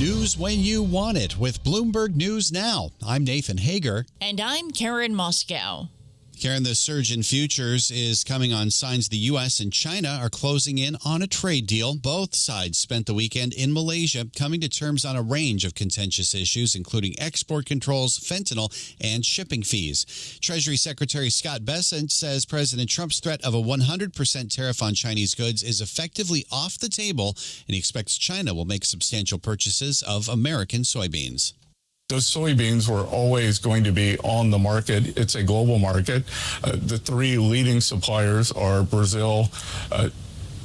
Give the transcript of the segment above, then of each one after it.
News when you want it with Bloomberg News Now. I'm Nathan Hager. And I'm Karen Moskow. Karen, the surge in futures is coming on signs the U.S. and China are closing in on a trade deal. Both sides spent the weekend in Malaysia coming to terms on a range of contentious issues, including export controls, fentanyl, and shipping fees. Treasury Secretary Scott Bessent says President Trump's threat of a 100% tariff on Chinese goods is effectively off the table, and he expects China will make substantial purchases of American soybeans. Those soybeans were always going to be on the market. It's a global market. The three leading suppliers are Brazil,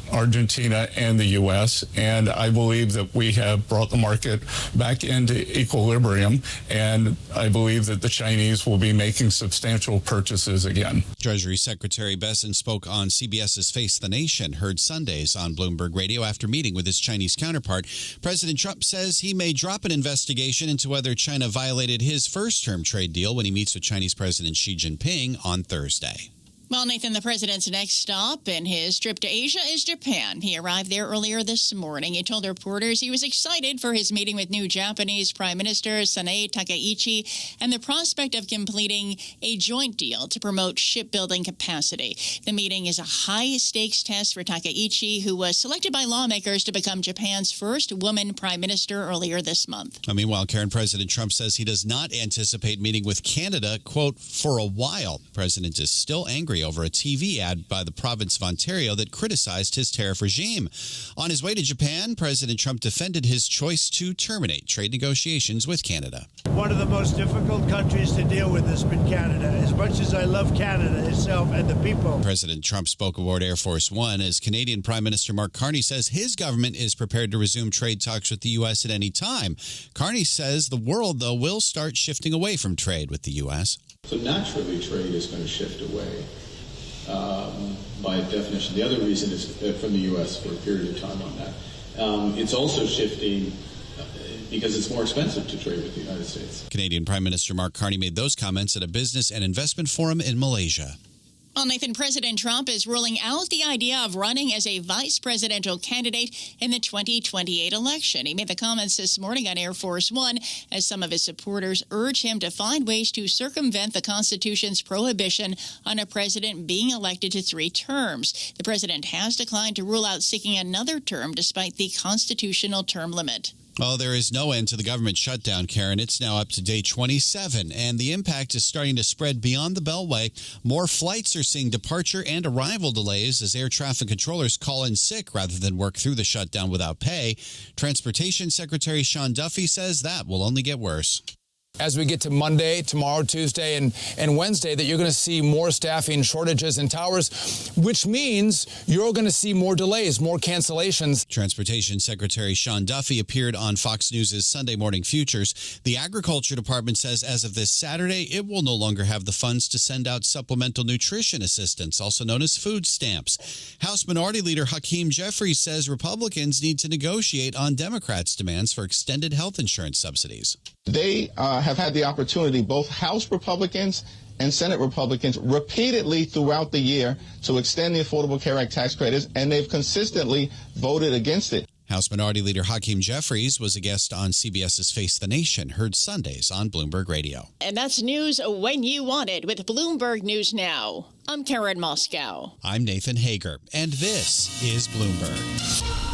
Argentina, and the U.S., and I believe that we have brought the market back into equilibrium, and I believe that the Chinese will be making substantial purchases again. Treasury Secretary Bessent spoke on CBS's Face the Nation, heard Sundays on Bloomberg Radio after meeting with his Chinese counterpart. President Trump says he may drop an investigation into whether China violated his first-term trade deal when he meets with Chinese President Xi Jinping on Thursday. Well, Nathan, the president's next stop in his trip to Asia is Japan. He arrived there earlier this morning. He told reporters he was excited for his meeting with new Japanese Prime Minister Sanae Takaichi and the prospect of completing a joint deal to promote shipbuilding capacity. The meeting is a high-stakes test for Takaichi, who was selected by lawmakers to become Japan's first woman prime minister earlier this month. Meanwhile, Karen, President Trump says he does not anticipate meeting with Canada, quote, for a while. The president is still angry over a TV ad by the province of Ontario that criticized his tariff regime. On his way to Japan, President Trump defended his choice to terminate trade negotiations with Canada. One of the most difficult countries to deal with has been Canada. As much as I love Canada itself and the people. President Trump spoke aboard Air Force One as Canadian Prime Minister Mark Carney says his government is prepared to resume trade talks with the U.S. at any time. Carney says the world, though, will start shifting away from trade with the U.S. So naturally, trade is going to shift away. By definition. The other reason is from the U.S. for a period of time on that. It's also shifting because it's more expensive to trade with the United States. Canadian Prime Minister Mark Carney made those comments at a business and investment forum in Malaysia. Well, Nathan, President Trump is ruling out the idea of running as a vice presidential candidate in the 2028 election. He made the comments this morning on Air Force One as some of his supporters urge him to find ways to circumvent the Constitution's prohibition on a president being elected to 3 terms. The president has declined to rule out seeking another term despite the constitutional term limit. Oh, there is no end to the government shutdown, Karen. It's now up to day 27, and the impact is starting to spread beyond the Beltway. More flights are seeing departure and arrival delays as air traffic controllers call in sick rather than work through the shutdown without pay. Transportation Secretary Sean Duffy says that will only get worse. As we get to Monday, tomorrow, Tuesday, and Wednesday, that you're going to see more staffing shortages in towers, which means you're going to see more delays, more cancellations. Transportation Secretary Sean Duffy appeared on Fox News' Sunday Morning Futures. The Agriculture Department says as of this Saturday, it will no longer have the funds to send out supplemental nutrition assistance, also known as food stamps. House Minority Leader Hakeem Jeffries says Republicans need to negotiate on Democrats' demands for extended health insurance subsidies. They have had the opportunity, both House Republicans and Senate Republicans, repeatedly throughout the year to extend the Affordable Care Act tax credits, and they've consistently voted against it. House Minority Leader Hakeem Jeffries was a guest on CBS's Face the Nation, heard Sundays on Bloomberg Radio. And that's news when you want it with Bloomberg News Now. I'm Karen Moskow. I'm Nathan Hager, and this is Bloomberg.